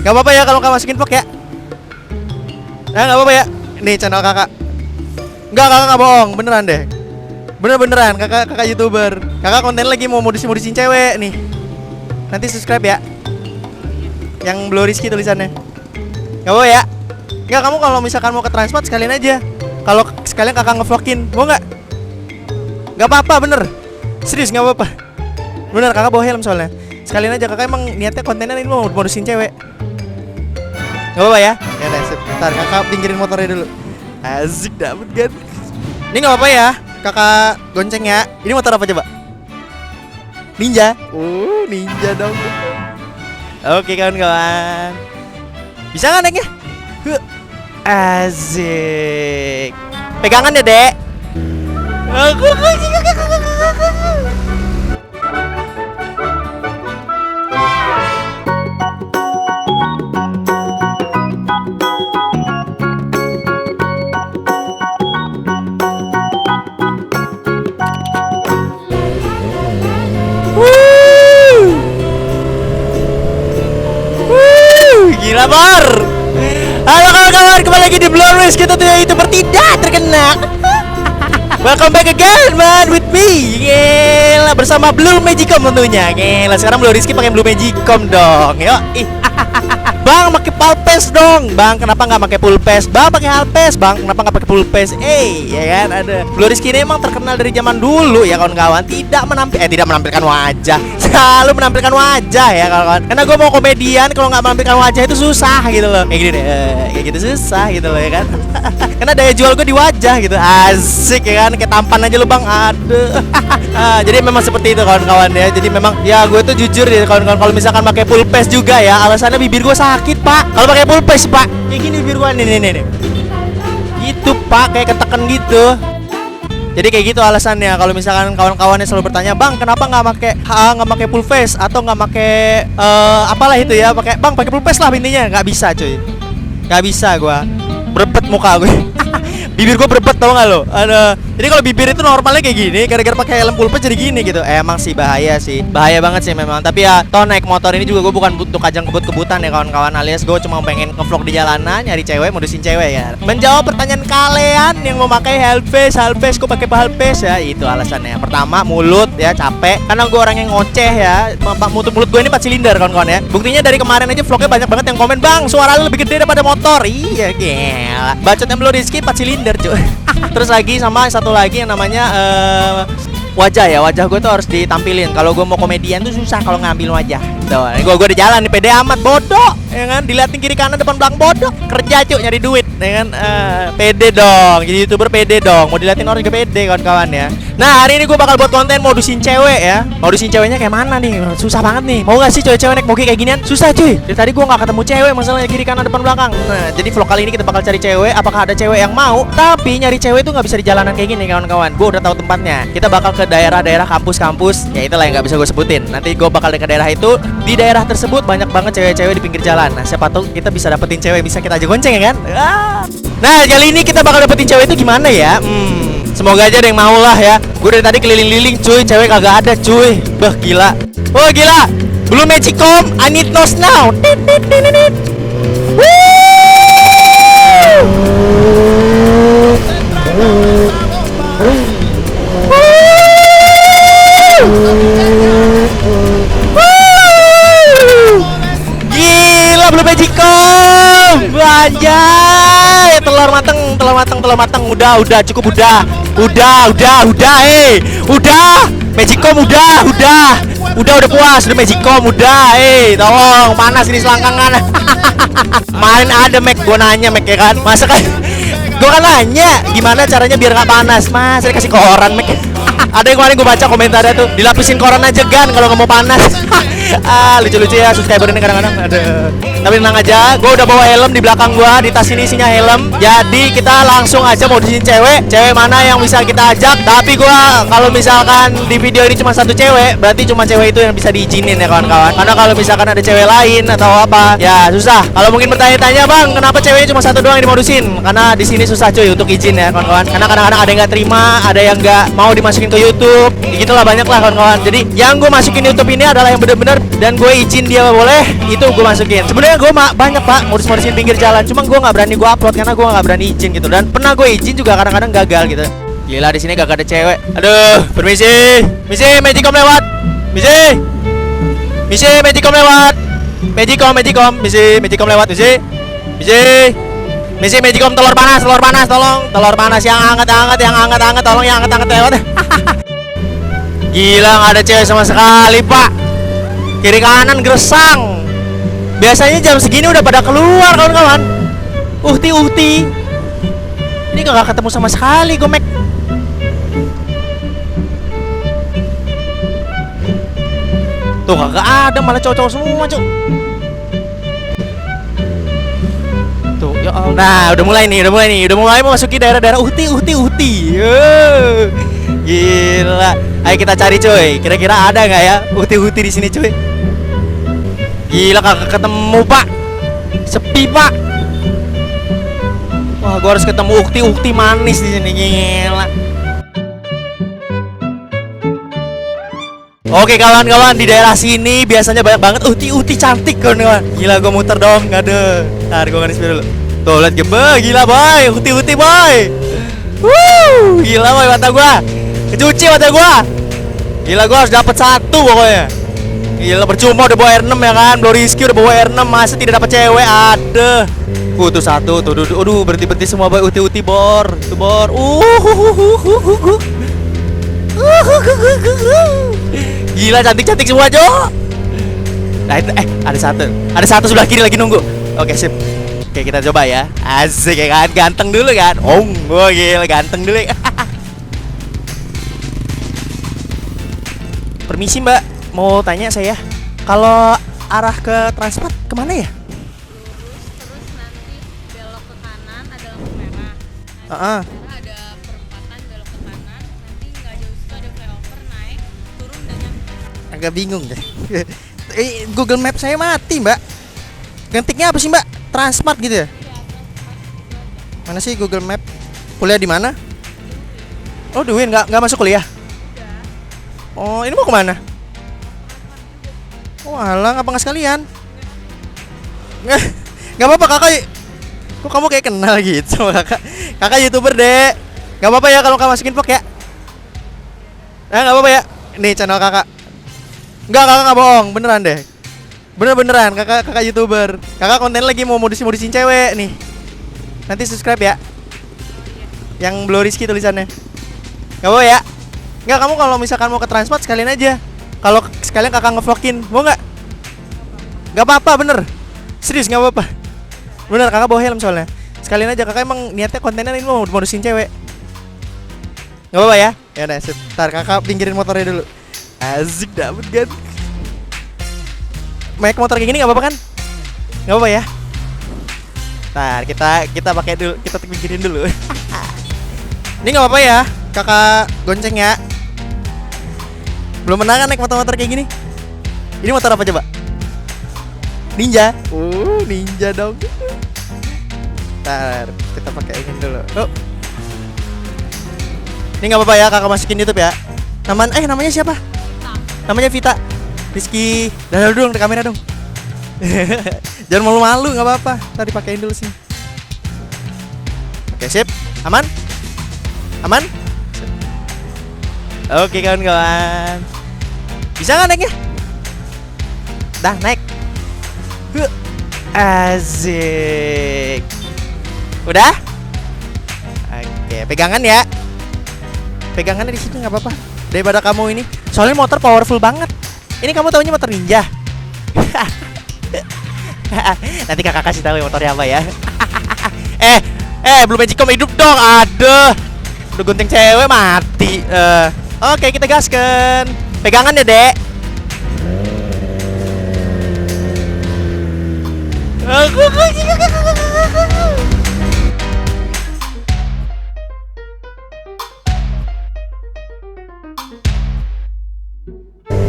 Gak apa-apa ya kalau kakak masukin vlog ya. Nah gak apa-apa ya. Nih channel kakak. Enggak, kakak gak bohong, beneran deh. Beneran, kakak YouTuber. Kakak konten lagi mau modis-modisin cewek nih. Nanti subscribe ya. Yang Blue Rizky tulisannya. Gak apa-apa ya. Enggak, kamu kalau misalkan mau ke transport sekalian aja. Kalau sekalian kakak ngevlogin, mau nggak? Gak apa-apa, bener. Serius gak apa-apa. Bener, kakak bawa helm soalnya. Sekalian aja, kakak emang niatnya kontennya ini mau modusin cewek. Gak apa-apa ya? Ya udah, bentar, kakak pinggirin motornya dulu. Asik, dapet kan? Ini gak apa-apa ya? Kakak gonceng ya. Ini motor apa coba? Ninja. Ninja dong. Oke kawan-kawan. Bisa nggak naiknya? Asik. Pegangan ya, Dek. Gila Bar. Halo kawan-kawan, kembali lagi di Blue Rizky, kita tuh YouTuber tidak terkenal. Welcome back again man with me. Gila, bersama Blue Magicom tentunya. Gila, sekarang Blue Rizky pakai Blue Magicom dong. Yo, Bang, pakai Pulpes dong. Bang, kenapa nggak pakai Pulpes? Bang, pakai Halpes. Bang, kenapa nggak pakai Pulpes? Ya kan ada. Blue Rizky ini emang terkenal dari zaman dulu ya kawan-kawan. Tidak menampilkan wajah. Selalu menampilkan wajah ya kawan-kawan. Karena gue mau komedian, kalau nggak menampilkan wajah itu susah gitu loh. Kayak gini deh, kayak gitu susah gitu loh ya kan. Karena daya jual gue di wajah gitu. Asik ya kan, kayak tampan aja lo bang. Aduh. Jadi memang seperti itu kawan-kawan ya. Jadi memang ya gue tuh jujur ya kawan-kawan, kalau misalkan pakai Pulpes juga ya, alasannya bibir gue sakit pak. Kalau pakai Pulpes pak, kayak gini bibir gue nih. Gitu pak, kayak ketekan gitu. Jadi kayak gitu alasannya. Kalau misalkan kawan-kawannya selalu bertanya, bang kenapa nggak pakai full face atau nggak pakai apalah itu ya, pakai bang pakai full face lah intinya. Nggak bisa cuy, nggak bisa gua, berebet muka gue. Bibir gue berebet tau gak lo? Jadi kalau bibir itu normalnya kayak gini, gara-gara pakai helm full face jadi gini gitu. Emang sih bahaya banget sih memang. Tapi ya toh naik motor ini juga gue bukan untuk ajang kebut-kebutan ya kawan-kawan, alias gue cuma pengen ngevlog di jalanan, nyari cewek, modusin cewek ya. Menjawab pertanyaan kalian yang mau pakai helm face, gue pakai helm ya, itu alasannya. Pertama mulut ya, capek karena gue orang yang ngoceh ya. Mulut gue ini 4 silinder kawan-kawan ya. Buktinya dari kemarin aja vlognya banyak banget yang komen, bang suara lu lebih gede daripada motor. Iya gila, bacotnya Blue Rizky 4 silinder cuy. Terus lagi sama satu lagi yang namanya wajah ya. Wajah gue tuh harus ditampilin. Kalau gue mau komedian tuh susah kalau ngambil wajah. Tuh, gue di jalan nih pede amat, bodoh ya kan, diliatin kiri kanan depan belakang bodoh. Kerja cuy, nyari duit ya kan. Pede dong, jadi YouTuber pede dong. Mau diliatin orang juga pede kawan-kawan ya. Nah hari ini gue bakal buat konten modusin cewek ya. Modusin ceweknya kayak mana nih? Susah banget nih. Mau gak sih cewek-cewek naik moge kayak ginian? Susah cuy. Dari tadi gue gak ketemu cewek, masalahnya kiri kanan depan belakang. Nah jadi vlog kali ini kita bakal cari cewek. Apakah ada cewek yang mau? Tapi nyari cewek itu gak bisa di jalanan kayak gini kawan-kawan. Gue udah tahu tempatnya. Kita bakal ke daerah-daerah kampus-kampus. Ya itulah yang gak bisa gue sebutin. Nanti gue bakal ke daerah itu. Di daerah tersebut banyak banget cewek-cewek di pinggir jalan. Nah siapa tahu kita bisa dapetin cewek, bisa kita aja gonceng ya kan. Nah kali ini kita bakal dapetin cewek itu gimana ya? Semoga aja ada yang mau lah ya. Gue dari tadi keliling-liling cuy, cewek kagak ada cuy. Bah gila. Oh gila. Blue Magicom, I need those now. Gila Blue Magicom. Anjay, telur mateng. Udah cukup udah, Magicom udah puas, udah Magicom udah, tolong panas ini selangkangan. Kemarin ada Mac, gue nanya Mac ya kan, masa kan gue kan nanya gimana caranya biar nggak panas, mas saya kasih koran Mac. Ada yang kemarin gue baca komentarnya tuh, dilapisin koran aja gan kalau nggak mau panas. Lucu-lucu ya subscriber ini kadang-kadang. Tapi tenang aja, gue udah bawa helm di belakang gue, di tas ini isinya helm. Jadi kita langsung aja mau modusin cewek mana yang bisa kita ajak. Tapi gue kalau misalkan di video ini cuma satu cewek, berarti cuma cewek itu yang bisa diizinin ya kawan-kawan. Karena kalau misalkan ada cewek lain atau apa, ya susah. Kalau mungkin bertanya-tanya, bang kenapa ceweknya cuma satu doang yang dimodusin? Karena di sini susah cuy untuk izin ya kawan-kawan. Karena kadang-kadang ada yang nggak terima, ada yang nggak mau dimasukin ke YouTube. Gitulah banyak lah kawan-kawan. Jadi yang gue masukin YouTube ini adalah yang bener-bener dan gue izin dia boleh, itu gue masukin. Sebenarnya gue banyak pak modus-modusin pinggir jalan, cuma gue nggak berani gue upload karena gue nggak berani izin gitu. Dan pernah gue izin juga kadang-kadang gagal gitu. Gila di sini gak ada cewek. Aduh, permisi, misi Magicom lewat, misi Magicom lewat, Magicom, misi Magicom lewat, misi Magicom telur panas, tolong telur panas yang hangat, tolong yang hangat lewat. Gila nggak ada cewek sama sekali pak. Kiri kanan gersang. Biasanya jam segini udah pada keluar kawan-kawan. Uhti. Ini gak ketemu sama sekali Gomek. Tuh kagak ada, malah cowok-cowok semua cok. Tuh ya Allah. Nah udah mulai memasuki daerah-daerah Uhti. Gila. Ayo kita cari coy. Kira-kira ada nggak ya Uhti di sini coy? Gila kagak ketemu pak. Sepi pak. Wah gua harus ketemu Uhti manis di sini. Gila. Oke kawan-kawan, di daerah sini biasanya banyak banget Uhti cantik kawan-kawan. Gila gua muter dong. Aduh. Ntar gua nganis dulu. Tuh lihat gebe. Gila boy. Uhti boy. Gila boy mata gua. Kecuci mata gua. Gila gua harus dapat satu pokoknya. Gila percuma udah bawa R6 ya kan. Blow Rizky udah bawa R6 masa tidak dapat cewek. Ada. Tuh satu tuh. Aduh berhenti semua boy. Uhti bor. Tuh bor. Gila cantik semua Jo. Nah itu ada satu sebelah kiri lagi nunggu. Oke sip. Oke kita coba ya. Asik ya kan. Ganteng dulu kan. Gila ganteng dulu ya. Permisi mbak, mau tanya saya, kalau arah ke Transmart kemana ya? Terus nanti belok ke kanan ada lampu merah. Ada perempatan belok ke kanan. Nanti nggak jauh situ ada flyover, naik turun dan nyampe. Agak bingung deh. Google Map saya mati mbak. Ngetiknya apa sih mbak? Transmart gitu ya? Mana sih Google Map? Kuliah di mana? Oh Duin nggak masuk kuliah? Oh, ini mau kemana? Oh, alah, ngapa nggak sekalian? Nggak apa-apa kakak. Kok kamu kayak kenal gitu sama kakak? Kakak YouTuber deh. Nggak apa-apa ya kalau kamu masukin vlog ya? Nggak apa-apa ya? Nih channel kakak. Kakak nggak bohong, beneran deh. Beneran, kakak YouTuber. Kakak konten lagi mau modusin cewek nih. Nanti subscribe ya. Yang Blow Rizky tulisannya. Nggak apa-apa ya? Nggak, kamu kalau misalkan mau ke Transmart sekalian aja. Kalau sekalian kakak ngevlogin, mau nggak? Nggak apa-apa, bener. Serius nggak apa-apa. Bener, kakak bawa helm soalnya. Sekalian aja, kakak emang niatnya kontennya ini mau modusin cewek. Nggak apa-apa ya? Ya udah, ntar kakak pinggirin motornya dulu. Asik dapet kan? Naik motor kayak gini nggak apa-apa kan? Nggak apa-apa ya? Ntar kita pakai dulu, kita pinggirin dulu. Ini nggak apa-apa ya? Kakak gonceng ya. Belum pernah kan naik motor-motor kayak gini? Ini motor apa coba? Ninja. Ninja dong. Ntar kita pakai ini dulu. Ini nggak apa-apa ya, kakak masukin YouTube ya. Namanya siapa? Namanya Vita. Rizky. Dadah dong, kamera dong. Jangan malu-malu, nggak apa-apa. Ntar dipakein dulu sih. Oke sip, aman? Oke kawan-kawan. Bisa nggak naiknya? Dah naik. Asik. Udah? Oke, pegangan ya. Pegangannya di situ nggak apa-apa. Daripada kamu ini. Soalnya motor powerful banget. Ini kamu taunya motor ninja. Nanti kakak kasih tahu motornya apa ya. Belum Magicom hidup dong. Aduh. Udah gunting cewek mati. Oke, kita gaskan. Pegangan ya, Dek.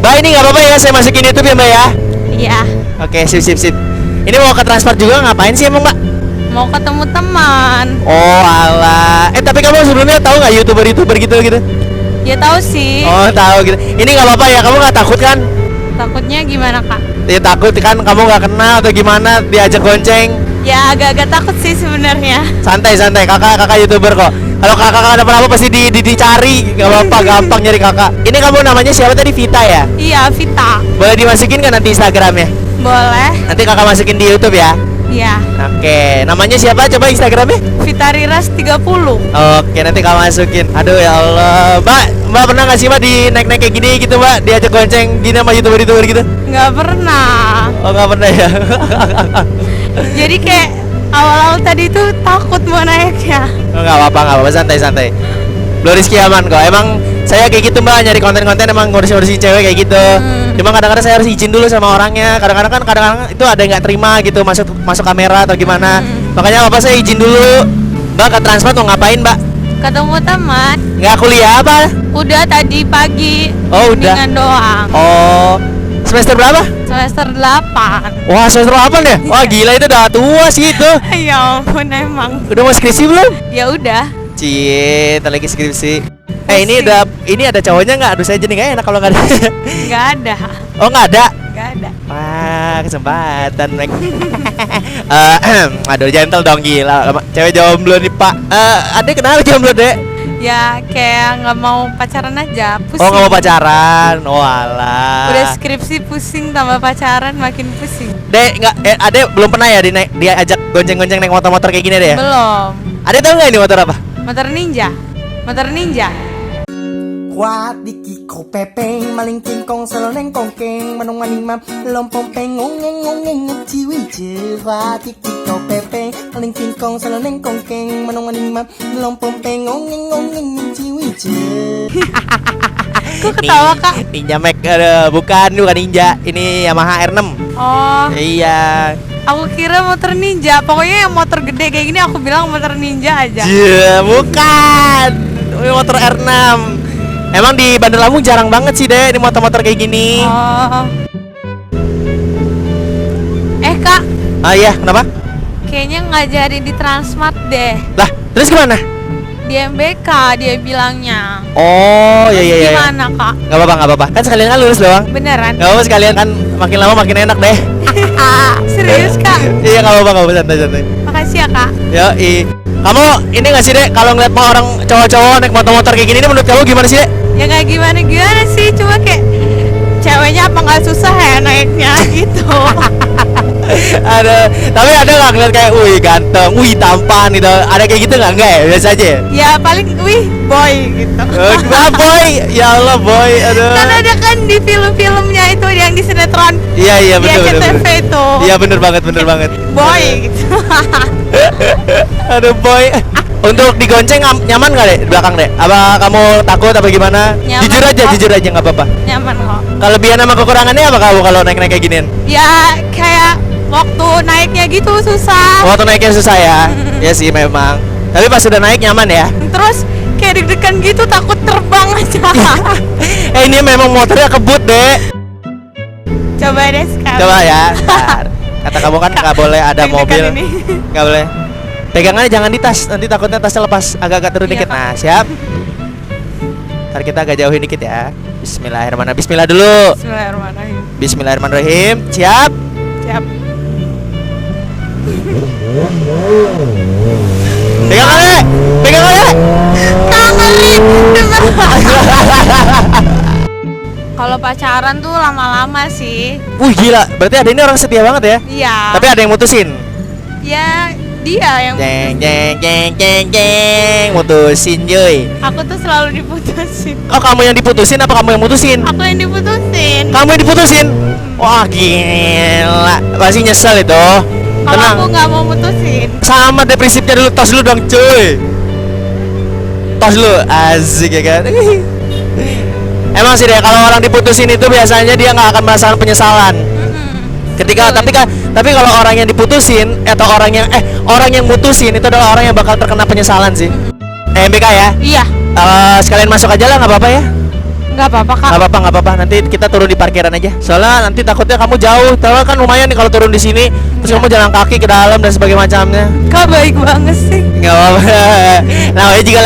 Mbak, ini nggak apa-apa ya, saya masukin YouTube ya Mbak ya? Iya. Oke, sip. Ini mau ke Transmart juga, ngapain sih emang Mbak? Mau ketemu teman. Oh alah. Tapi kamu sebelumnya tahu nggak YouTuber gitu? Ya tahu sih. Oh tahu gitu. Ini nggak apa-apa ya, kamu nggak takut kan? Takutnya gimana kak? Ya takut kan kamu nggak kenal atau gimana diajak gonceng. Ya agak-agak takut sih sebenarnya. Santai kakak YouTuber kok. Kalau kakak ada apa-apa pasti dicari, nggak apa-apa, gampang nyari kakak. Ini kamu namanya siapa tadi, Vita ya? Iya, Vita. Boleh dimasukin kan nanti Instagramnya? Boleh. Nanti kakak masukin di YouTube ya. Iya. Oke, namanya siapa coba Instagramnya? Vita Riras 30. Oke, nanti kakak masukin. Aduh ya Allah, Mbak pernah nggak sih Mbak di naik kayak gini gitu Mbak, diajak gonceng gini sama YouTuber gitu? Nggak pernah. Oh nggak pernah ya? Jadi kayak awal-awal tadi tuh takut mau naiknya. Oh, nggak apa-apa, santai. Belum Rizky aman kok. Emang saya kayak gitu Mbak, nyari konten-konten emang ngurusin cewek kayak gitu. Cuma kadang-kadang saya harus izin dulu sama orangnya. Kadang-kadang itu ada yang nggak terima gitu masuk kamera atau gimana. Makanya Bapak saya izin dulu. Mbak ke Transmart mau ngapain Mbak? Ketemu teman. Nggak kuliah apa? Udah tadi pagi. Oh udah. Dengan doang. Oh semester berapa? Semester 8. Wah semester 8 ya? Wah gila itu udah tua sih itu. Ya ampun emang. Udah mau skripsi belum? Ya udah. Cie, lagi skripsi. Ini ada cowoknya nggak? Aduh saya jadi nggak enak kalau nggak ada. Nggak ada. Oh nggak ada? Nggak ada. Wah kesempatan. Aduh gentle dong gila. Cewek jomblo nih Pak. Adek kenapa jomblo dek? Ya kayak nggak mau pacaran aja. Pusing. Oh nggak mau pacaran. Walah. Udah skripsi pusing tambah pacaran makin pusing. Dek nggak? Adek belum pernah ya dia ajak gonceng-gonceng naik motor-motor kayak gini deh ya? Belum. Adek tahu nggak ini motor apa? Motor ninja. Motor ninja. Qua đi cổ pepeng maling king kong salo neng kong keng manong maning mam lom pom peng ngong ngong chi wi chi qua đi cổ pepeng maling king kong salo neng kong keng manong maning mam lom pom peng ngong chi wi chi. Kok ketawa kak? Ninja Mac, bukan ninja. Ini Yamaha R6. Oh. Iya. Aku kira motor ninja. Pokoknya yang motor gede kayak gini aku bilang motor ninja aja. Bukan. Ini motor R6. Emang di Bandar Lampung jarang banget sih deh ini motor-motor kayak gini. Oh. Kak. Ah iya, kenapa? Kayaknya nggak jadi di Transmart deh. Lah, terus gimana? Di MBK dia bilangnya. Oh iya. Gimana kak? Gak apa-apa. Kan sekalian kan lulus doang. Beneran? Gak apa-apa sekalian kan makin lama makin enak deh. Serius kak? Iya gak apa-apa santai. Makasih ya kak. Yoi. Kamu ini gak sih dek kalau ngeliat mau orang cowok-cowok naik motor-motor kayak gini ini menurut kamu gimana sih dek? Ya nggak gimana sih, cuma kayak ceweknya apa nggak susah ya naiknya gitu. Tapi ada nggak ngeliat kayak, wih ganteng, wih tampan gitu, ada kayak gitu nggak ya biasa aja ya? Ya paling wih boy gitu. Boy, ya Allah boy, aduh. Kan ada kan di film-filmnya itu yang di sinetron. Iya bener. SCTV itu. Iya bener banget. Boy gitu. Aduh boy. Untuk digonceng nyaman gak deh di belakang deh? Apa kamu takut apa gimana? Nyaman, Jujur aja nggak apa-apa. Nyaman kok. Kelebihan sama kekurangannya apa kamu kalau naik kayak ginian? Ya kayak waktu naiknya gitu susah. Waktu naiknya susah ya? Ya sih memang. Tapi pas sudah naik nyaman ya? Terus kayak deg-degan gitu, takut terbang aja. Ini memang motornya kebut deh. Coba deh sekarang. Coba ya. Bentar. Kata kamu kan nggak boleh ada Deg-degan mobil. ini. Nggak boleh. Pegangannya jangan di tas, nanti takutnya tasnya lepas, agak-agak turun Iya, dikit. Kak. Nah, siap. Ntar kita agak jauhin dikit ya. Bismillahirrahmanirrahim. Bismillah dulu. Bismillahirrahmanirrahim. Bismillahirrahmanirrahim. Siap. Siap. Pegangannya. Kalau pacaran tuh lama-lama sih. Wih gila, berarti ada ini orang setia banget ya. Iya. Tapi ada yang mutusin. Ya dia yang Jeng, mutusin Joy. Aku tuh selalu diputusin. Oh kamu yang diputusin apa kamu yang mutusin? Aku yang diputusin. Kamu yang diputusin? Wah gila, pasti nyesel itu. Kalau aku Tenang, nggak mau mutusin. sama deh prinsipnya dulu, tos dulu dong cuy. Tos dulu, asik ya kan. Emang sih deh kalau orang diputusin itu biasanya dia nggak akan merasakan penyesalan. Ketika tapi kalau orang yang diputusin atau orang yang mutusin itu adalah orang yang bakal terkena penyesalan sih. MBK ya. Iya. Sekalian masuk aja lah nggak apa-apa ya. Nggak apa-apa kak. Nggak apa-apa. Nanti kita turun di parkiran aja. Soalnya nanti takutnya kamu jauh. Soalnya kan lumayan nih kalau turun di sini. Terus kamu jalan kaki ke dalam dan sebagainya macamnya. Kak baik banget sih. Nggak apa-apa. Namanya juga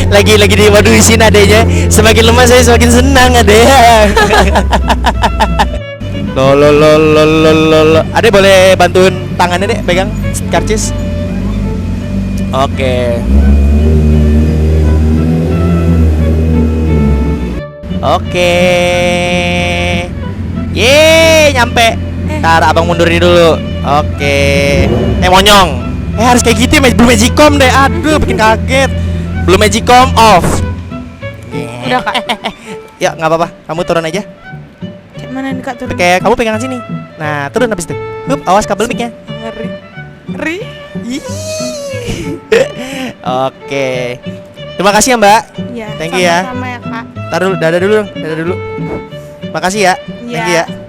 lagi dimodusin adanya. Semakin lemah saya semakin senang adanya. Lolololololol. Adek boleh bantuin tangannya dek pegang karcis. Oke. Oke. Ye, nyampe. Ntar abang mundurin dulu. Oke. Monyong. Harus kayak gitu ya, belum magicom deh. Aduh, bikin kaget. Belum magicom off. Udah kak. Ya, nggak apa-apa. Kamu turun aja. Kayak mana nih kak turun? Kayak kamu pegangan sini. Nah, turun habis itu. Hup, awas kabel mic-nya. Ngeri. Ngeri. Ih. Oke. Terima kasih ya, Mbak. Iya. Thank you ya. Sama-sama ya kak. Taruh dulu, dadah dulu dong. Dadah dulu. Makasih ya. Thank you Iya. ya.